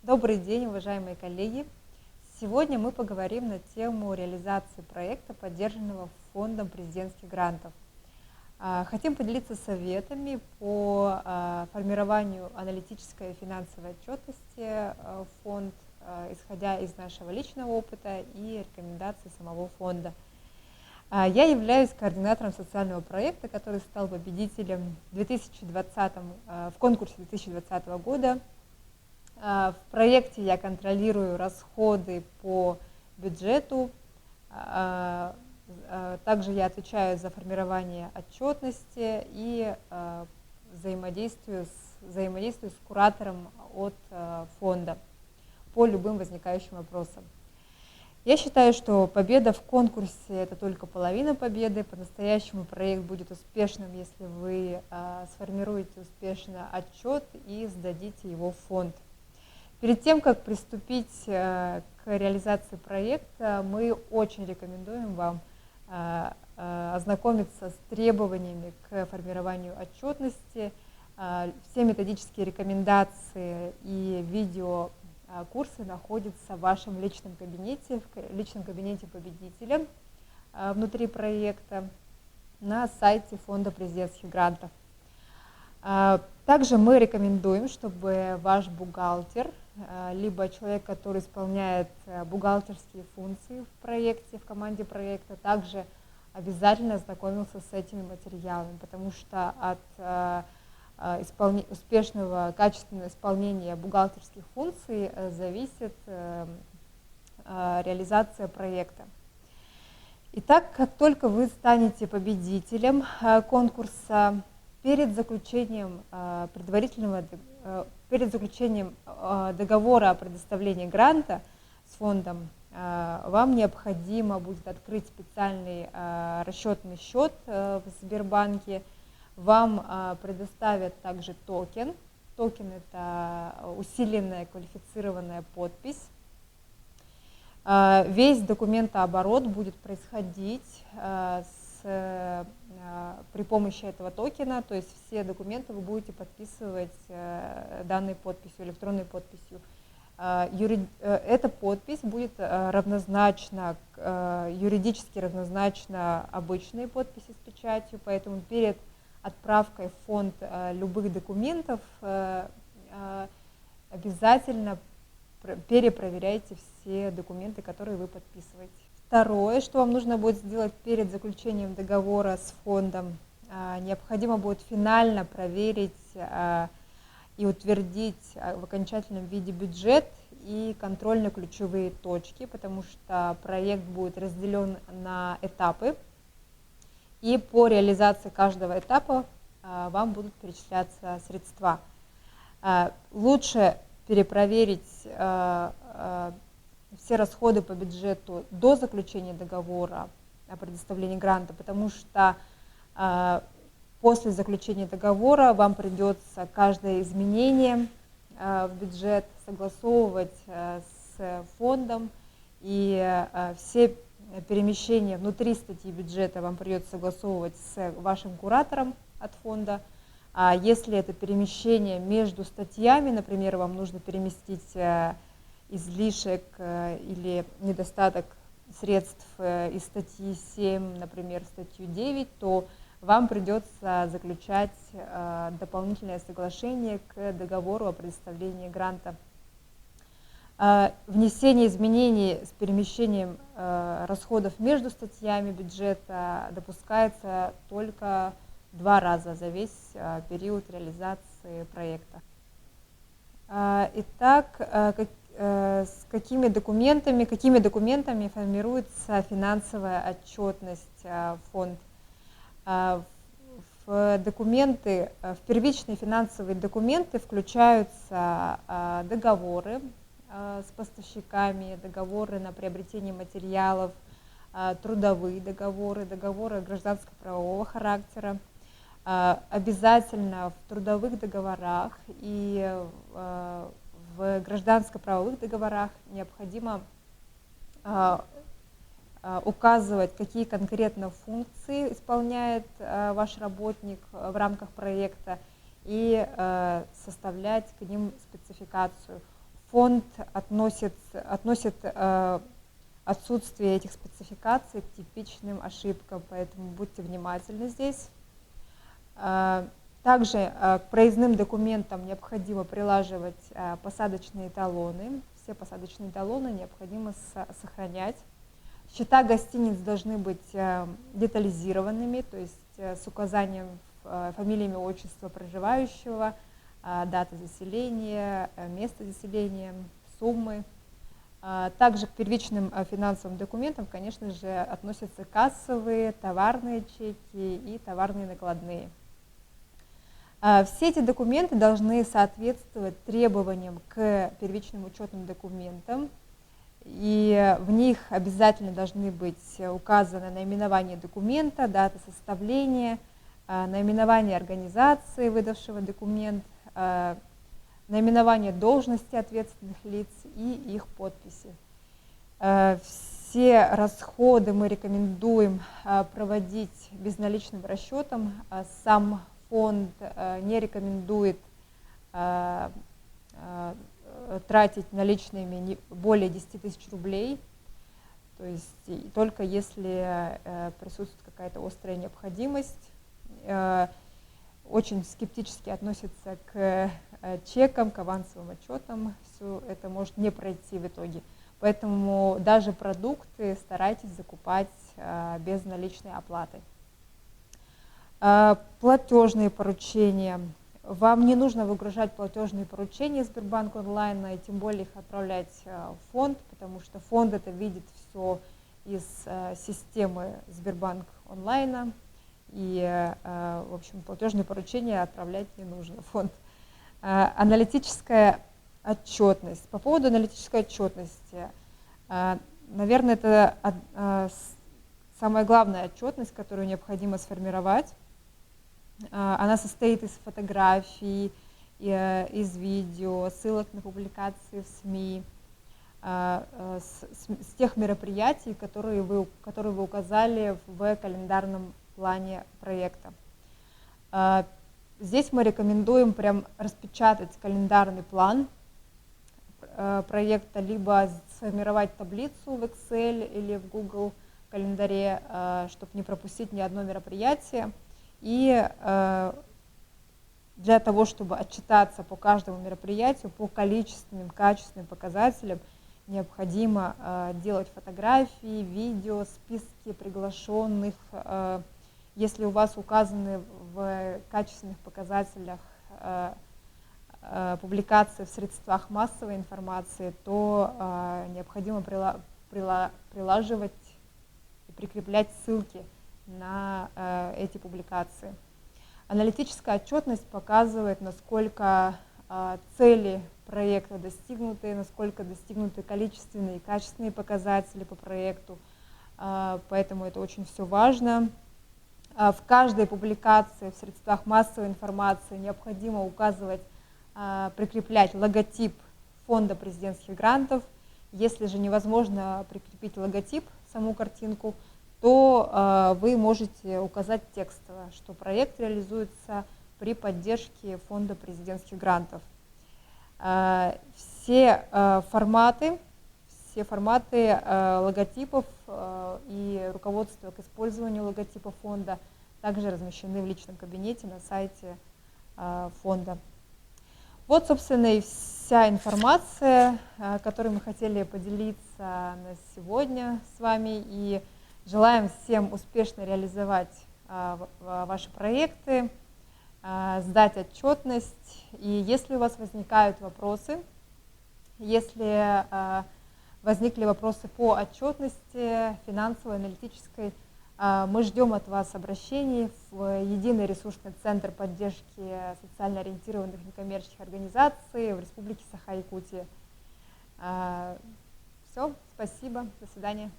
Добрый день, уважаемые коллеги! Сегодня мы поговорим на тему реализации проекта, поддержанного Фондом президентских грантов. Хотим поделиться советами по формированию аналитической и финансовой отчетности в фонд, исходя из нашего личного опыта и рекомендаций самого фонда. Я являюсь координатором социального проекта, который стал победителем в конкурсе 2020 года. В проекте я контролирую расходы по бюджету, также я отвечаю за формирование отчетности и взаимодействую с куратором от фонда по любым возникающим вопросам. Я считаю, что победа в конкурсе – это только половина победы. По-настоящему проект будет успешным, если вы сформируете успешно отчет и сдадите его в фонд. Перед тем, как приступить к реализации проекта, мы очень рекомендуем вам ознакомиться с требованиями к формированию отчетности. Все методические рекомендации и видеокурсы находятся в вашем личном кабинете победителя внутри проекта на сайте Фонда президентских грантов. Также мы рекомендуем, чтобы ваш бухгалтер, либо человек, который исполняет бухгалтерские функции в проекте, в команде проекта, также обязательно ознакомился с этими материалами, потому что от успешного, качественного исполнения бухгалтерских функций зависит реализация проекта. Итак, как только вы станете победителем конкурса, перед заключением договора о предоставлении гранта с фондом вам необходимо будет открыть специальный расчетный счет в Сбербанке. Вам предоставят также токен. Токен – это усиленная квалифицированная подпись. Весь документооборот будет происходить при помощи этого токена, то есть все документы вы будете подписывать данной подписью, электронной подписью. Эта подпись будет юридически равнозначна обычной подписи с печатью, поэтому перед отправкой в фонд любых документов обязательно перепроверяйте все документы, которые вы подписываете. Второе, что вам нужно будет сделать перед заключением договора с фондом, необходимо будет финально проверить и утвердить в окончательном виде бюджет и контрольно-ключевые точки, потому что проект будет разделен на этапы, и по реализации каждого этапа вам будут перечисляться средства. Лучше перепроверить все расходы по бюджету до заключения договора о предоставлении гранта, потому что после заключения договора вам придется каждое изменение в бюджет согласовывать с фондом, и все перемещения внутри статьи бюджета вам придется согласовывать с вашим куратором от фонда. А если это перемещение между статьями, например, вам нужно переместить излишек или недостаток средств из статьи 7, например, в статью 9, то вам придется заключать дополнительное соглашение к договору о предоставлении гранта. Внесение изменений с перемещением расходов между статьями бюджета допускается только 2 раза за весь период реализации проекта. Итак, какими документами формируется финансовая отчетность в фонд? В первичные финансовые документы включаются договоры с поставщиками, договоры на приобретение материалов, трудовые договоры, договоры гражданско-правового характера. Обязательно в трудовых договорах и в гражданско-правовых договорах необходимо указывать, какие конкретно функции исполняет ваш работник в рамках проекта, и составлять к ним спецификацию. Фонд относит отсутствие этих спецификаций к типичным ошибкам, поэтому будьте внимательны здесь. Также к проездным документам необходимо прилаживать посадочные талоны. Все посадочные талоны необходимо сохранять. Счета гостиниц должны быть детализированными, то есть с указанием фамилии, имя, отчество проживающего, даты заселения, место заселения, суммы. Также к первичным финансовым документам, конечно же, относятся кассовые, товарные чеки и товарные накладные. Все эти документы должны соответствовать требованиям к первичным учетным документам, и в них обязательно должны быть указаны наименование документа, дата составления, наименование организации, выдавшего документ, наименование должности ответственных лиц и их подписи. Все расходы мы рекомендуем проводить безналичным расчетом. Сам фонд не рекомендует тратить наличными более 10 тысяч рублей, то есть только если присутствует какая-то острая необходимость. Очень скептически относятся к чекам, к авансовым отчетам, все это может не пройти в итоге. Поэтому даже продукты старайтесь закупать без наличной оплаты. Платежные поручения. Вам не нужно выгружать платежные поручения из Сбербанк онлайн, и тем более их отправлять в фонд, потому что фонд это видит все из системы Сбербанк онлайна. И, в общем, платежные поручения отправлять не нужно в фонд. Аналитическая отчетность. По поводу аналитической отчетности, наверное, это самая главная отчетность, которую необходимо сформировать. Она состоит из фотографий, из видео, ссылок на публикации в СМИ, с тех мероприятий, которые вы указали в календарном плане проекта. Здесь мы рекомендуем прям распечатать календарный план проекта, либо сформировать таблицу в Excel или в Google календаре, чтобы не пропустить ни одно мероприятие. И для того, чтобы отчитаться по каждому мероприятию, по количественным, качественным показателям, необходимо делать фотографии, видео, списки приглашенных. Если у вас указаны в качественных показателях публикации в средствах массовой информации, то необходимо прилаживать и прикреплять ссылки на эти публикации. Аналитическая отчетность показывает, насколько цели проекта достигнуты, насколько достигнуты количественные и качественные показатели по проекту, поэтому это очень все важно. В каждой публикации в средствах массовой информации необходимо указывать, прикреплять логотип фонда президентских грантов. Если же невозможно прикрепить логотип, саму картинку, то вы можете указать текстово, что проект реализуется при поддержке фонда президентских грантов. Все форматы логотипов и руководство к использованию логотипа фонда также размещены в личном кабинете на сайте фонда. Вот, собственно, и вся информация, которой мы хотели поделиться на сегодня с вами. И желаем всем успешно реализовать ваши проекты, сдать отчетность. И если у вас возникают вопросы, если возникли вопросы по отчетности финансовой, аналитической, мы ждем от вас обращений в Единый ресурсный центр поддержки социально ориентированных некоммерческих организаций в Республике Саха-Якутия. Все, спасибо, до свидания.